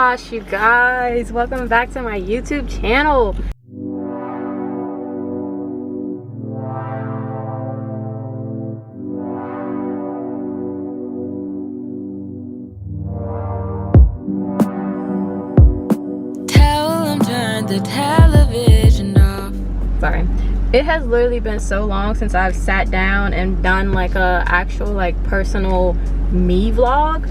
gosh, you guys, welcome back to my YouTube channel. Tell them turn the television off. Sorry. It has literally been so long since I've sat down and done like a actual like personal me vlog.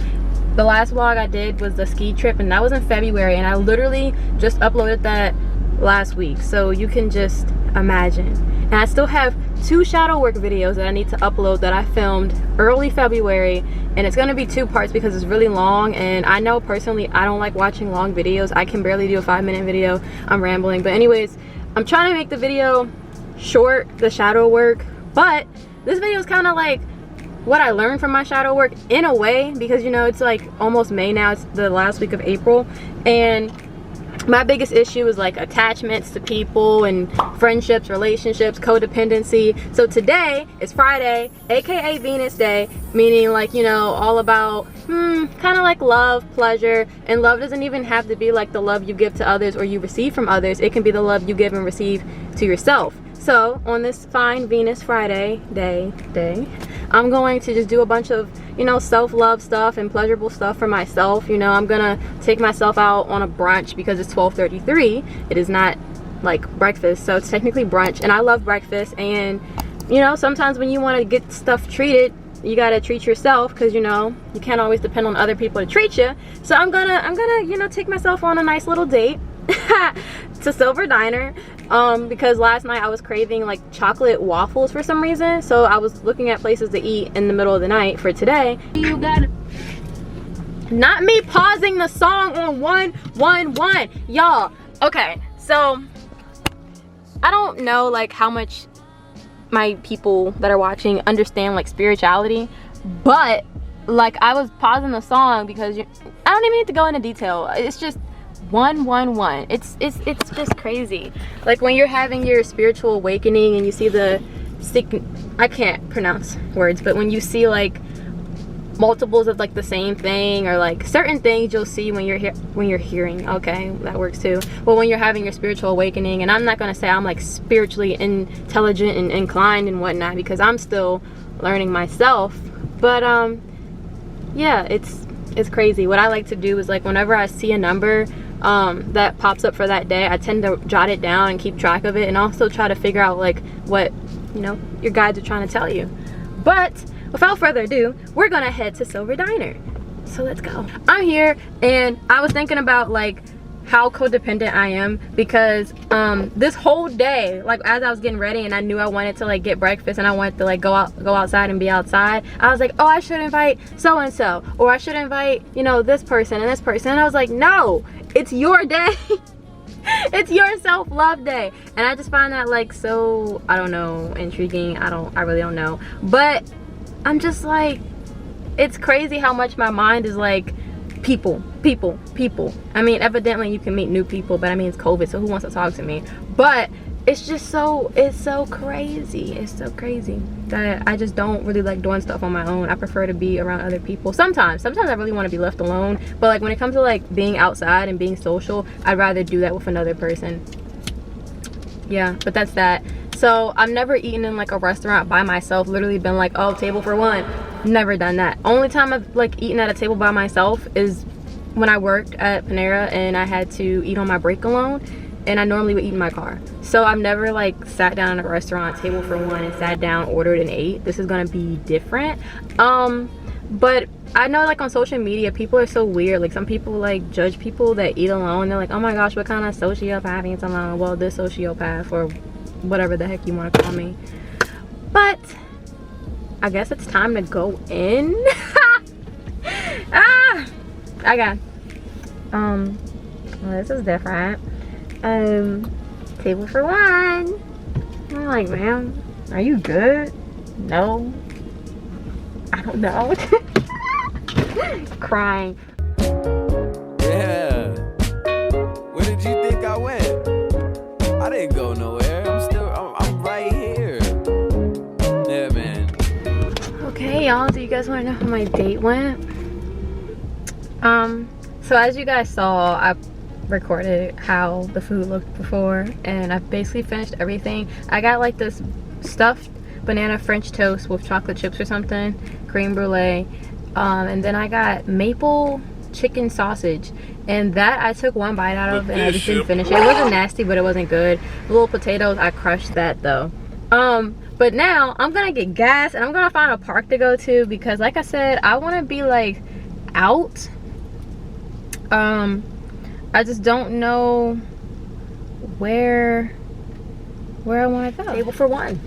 The last vlog I did was the ski trip, and that was in February, and I literally just uploaded that last week, so you can just imagine. And I still have 2 shadow work videos that I need to upload that I filmed early February, and it's gonna be 2 parts because it's really long, and I know personally I don't like watching long videos. I can barely do a 5-minute video. I'm rambling, but anyways, I'm trying to make the video short, the shadow work, but this video is kind of like what I learned from my shadow work in a way, because you know it's like almost May now, it's the last week of April, and my biggest issue is like attachments to people and friendships, relationships, codependency. So today is Friday, aka Venus Day, meaning like, you know, all about kind of like love, pleasure, and love doesn't even have to be like the love you give to others or you receive from others. It can be the love you give and receive to yourself. So on this fine Venus Friday day, I'm going to just do a bunch of, you know, self-love stuff and pleasurable stuff for myself. You know, I'm gonna take myself out on a brunch because it's 12:33. It is not like breakfast, so it's technically brunch, and I love breakfast. And you know, sometimes when you want to get stuff treated, you gotta treat yourself, because you know you can't always depend on other people to treat you. So I'm gonna you know, take myself on a nice little date to Silver Diner, because last night I was craving like chocolate waffles for some reason, so I was looking at places to eat in the middle of the night for today. You got not me pausing the song on 111, y'all. Okay, so I don't know like how much my people that are watching understand like spirituality, but like I was pausing the song because I don't even need to go into detail. It's just 111. It's just crazy. Like when you're having your spiritual awakening and you see the I can't pronounce words, but when you see like multiples of like the same thing, or like certain things you'll see when you're hearing, okay, that works too. Well, when you're having your spiritual awakening, and I'm not gonna say I'm like spiritually intelligent and inclined and whatnot, because I'm still learning myself, but yeah, it's crazy. What I like to do is like whenever I see a number that pops up for that day, I tend to jot it down and keep track of it, and also try to figure out like what, you know, your guides are trying to tell you. But without further ado, we're gonna head to Silver Diner. So let's go. I'm here, and I was thinking about like how codependent I am, because this whole day, like as I was getting ready and I knew I wanted to like get breakfast and I wanted to like go outside and be outside, I was like, oh, I should invite so and so, or I should invite, you know, this person and this person, and I was like, no, it's your day. It's your self-love day. And I just find that like so, I don't know, intriguing. I really don't know, but I'm just like, it's crazy how much my mind is like people. I mean, evidently you can meet new people, but I mean it's COVID, so who wants to talk to me? But it's just so, it's so crazy that I just don't really like doing stuff on my own. I prefer to be around other people. Sometimes I really want to be left alone, but like when it comes to like being outside and being social, I'd rather do that with another person. Yeah, but that's that. So I've never eaten in like a restaurant by myself, literally been like, oh, table for one. Never done that. Only time I've like eaten at a table by myself is when I worked at Panera and I had to eat on my break alone, and I normally would eat in my car. So I've never like sat down at a restaurant, table for one, and sat down, ordered, and ate. This is gonna be different. But I know like on social media people are so weird. Like some people like judge people that eat alone. They're like, oh my gosh, what kind of sociopath eats alone? Well, this sociopath, or whatever the heck you want to call me. But I guess it's time to go in. Okay. Well, this is different. Table for one. I'm like, ma'am, are you good? No. I don't know. Crying. Yeah. Where did you think I went? I didn't go nowhere. I'm right here. Yeah, man. Okay, y'all, do you guys want to know how my date went? So as you guys saw, I recorded how the food looked before, and I basically finished everything. I got like this stuffed banana French toast with chocolate chips or something, creme brulee, and then I got maple chicken sausage, and that I took one bite out of and I just didn't finish it. It wasn't nasty, but it wasn't good. The little potatoes, I crushed that though. But now I'm gonna get gas and I'm gonna find a park to go to, because like I said, I want to be like out. I just don't know where I want to go. Table for one.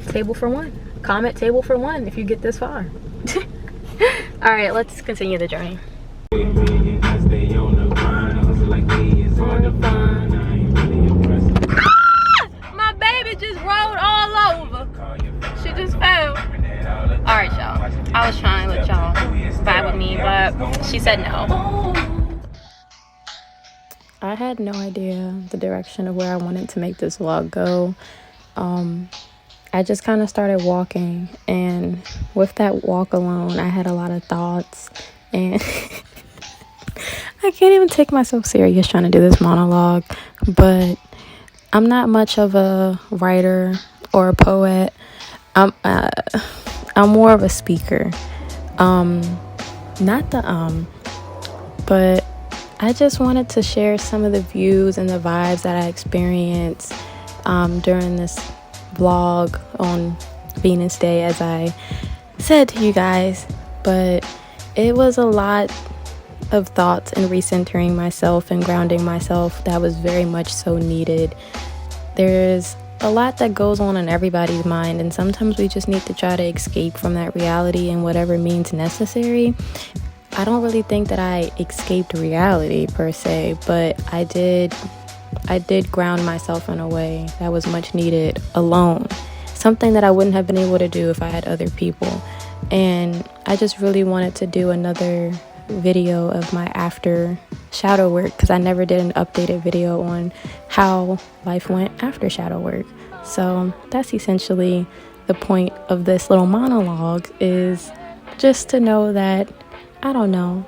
Table for one. Comment table for one if you get this far. All right, let's continue the journey. My baby just rolled all over. She just fell. All right, y'all. I was trying to let y'all vibe with me, but she said no. I had no idea the direction of where I wanted to make this vlog go. I just kind of started walking, and with that walk alone, I had a lot of thoughts, and I can't even take myself serious trying to do this monologue, but I'm not much of a writer or a poet. I'm more of a speaker. But I just wanted to share some of the views and the vibes that I experienced during this vlog on Venus Day, as I said to you guys. But it was a lot of thoughts and recentering myself and grounding myself that was very much so needed. There's a lot that goes on in everybody's mind, and sometimes we just need to try to escape from that reality in whatever means necessary. I don't really think that I escaped reality per se, but I did ground myself in a way that was much needed alone. Something that I wouldn't have been able to do if I had other people. And I just really wanted to do another video of my after shadow work, because I never did an updated video on how life went after shadow work. So that's essentially the point of this little monologue, is just to know that, I don't know,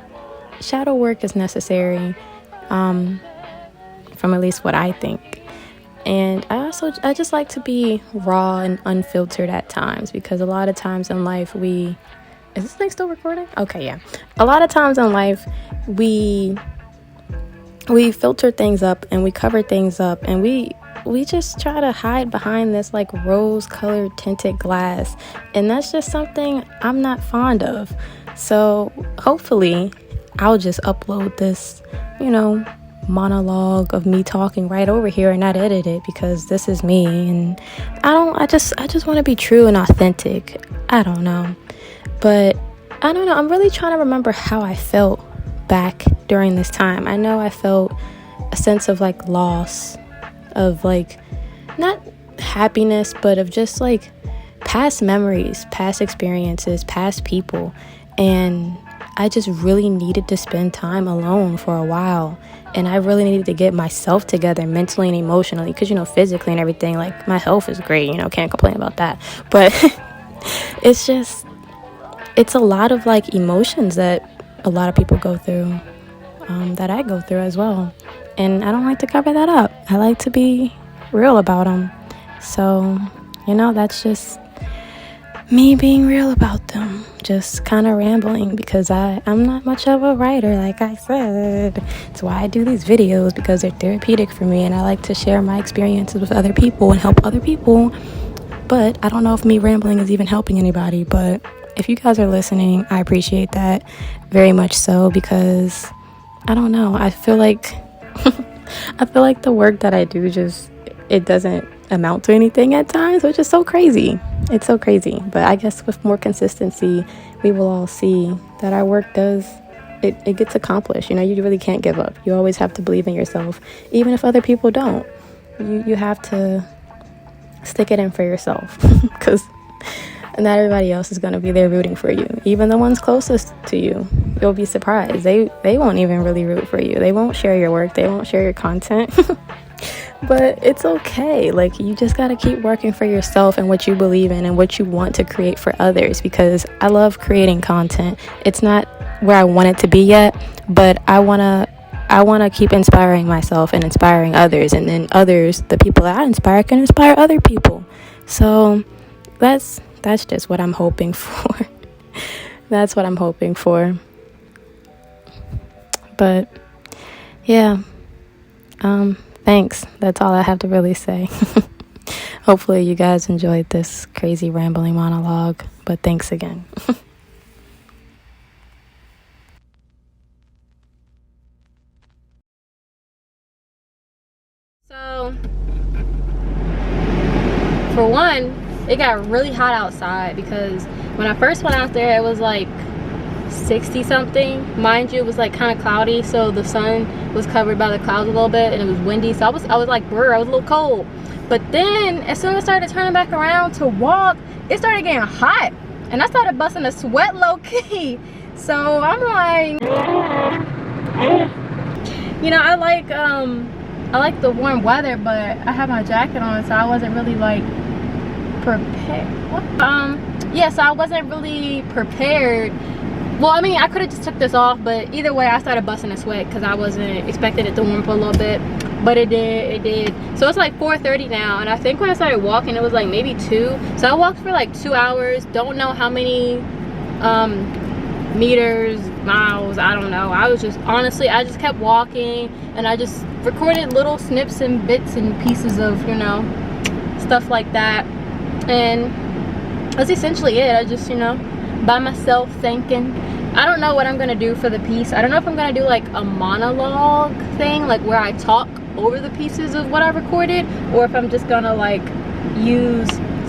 shadow work is necessary, from at least what I think. And I just like to be raw and unfiltered at times, because a lot of times in life is this thing still recording? Okay, yeah. A lot of times in life we filter things up and we cover things up, and we just try to hide behind this like rose-colored tinted glass, and that's just something I'm not fond of. So hopefully I'll just upload this, monologue of me talking right over here and not edit it, because this is me, and I just want to be true and authentic. I don't know. But I don't know, I'm really trying to remember how I felt back during this time. I know I felt a sense of like loss, of like not happiness, but of just like past memories, past experiences, past people. And I just really needed to spend time alone for a while, and I really needed to get myself together mentally and emotionally, because physically and everything, like my health is great, can't complain about that, but it's a lot of like emotions that a lot of people go through, that I go through as well, and I don't like to cover that up. I like to be real about them. So that's just me being real about them, just kind of rambling, because I'm not much of a writer, like I said. That's why I do these videos, because they're therapeutic for me, and I like to share my experiences with other people and help other people. But I don't know if me rambling is even helping anybody, but if you guys are listening, I appreciate that very much so, because I don't know, I feel like the work that I do it doesn't amount to anything at times, which is so crazy. It's so crazy. But I guess with more consistency, we will all see that our work it gets accomplished. You really can't give up. You always have to believe in yourself, even if other people don't. You have to stick it in for yourself, because not everybody else is going to be there rooting for you. Even the ones closest to you, you'll be surprised. They won't even really root for you. They won't share your work. They won't share your content. But it's okay. Like, you just got to keep working for yourself and what you believe in and what you want to create for others, because I love creating content. It's not where I want it to be yet, but I want to keep inspiring myself and inspiring others, and then others, the people that I inspire, can inspire other people. So that's just what I'm hoping for. That's what I'm hoping for. But yeah, thanks. That's all I have to really say. Hopefully you guys enjoyed this crazy rambling monologue, but thanks again. So, for one, it got really hot outside because when I first went out there, it was like 60 something. Mind you, it was like kind of cloudy, so the sun was covered by the clouds a little bit, and it was windy, so I was like, brr, I was a little cold. But then as soon as I started turning back around to walk, it started getting hot, and I started busting a sweat low-key. So I'm like, you know, I like the warm weather, but I had my jacket on, so I wasn't really like prepared. Yeah, so I wasn't really prepared. Well, I mean, I could have just took this off, but either way, I started busting a sweat because I wasn't expecting it to warm for a little bit, but it did. So it's like 4:30 now, and I think when I started walking, it was like maybe 2. So I walked for like 2 hours. Don't know how many meters, miles, I don't know. I was just, honestly, I just kept walking, and I just recorded little snips and bits and pieces of, you know, stuff like that. And that's essentially it. I just, you know, by myself thinking. I don't know what I'm gonna do for the piece. I don't know if I'm gonna do like a monologue thing, like where I talk over the pieces of what I recorded, or if I'm just gonna like use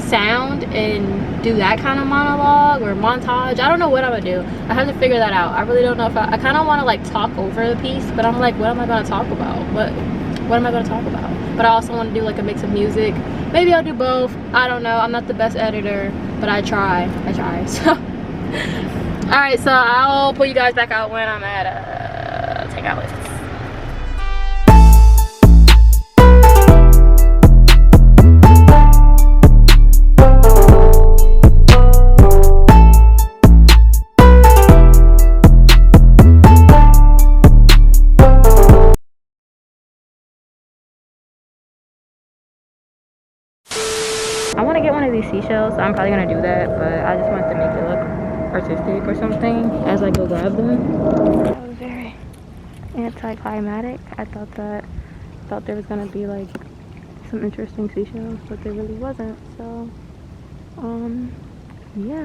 sound and do that kind of monologue or montage. I don't know what I'm gonna do. I have to figure that out. I really don't know if I kind of want to like talk over the piece, but I'm like, what am I gonna talk about? What am I gonna talk about? But I also want to do like a mix of music. Maybe I'll do both. I don't know. I'm not the best editor, but I try. So alright, so I'll pull you guys back out when I'm at takeout list. I want to get one of these seashells, so I'm probably gonna do that, but I just want to make it look artistic or something as I go grab them. That was very anticlimactic. I thought there was gonna be like some interesting seashells, but there really wasn't. So yeah.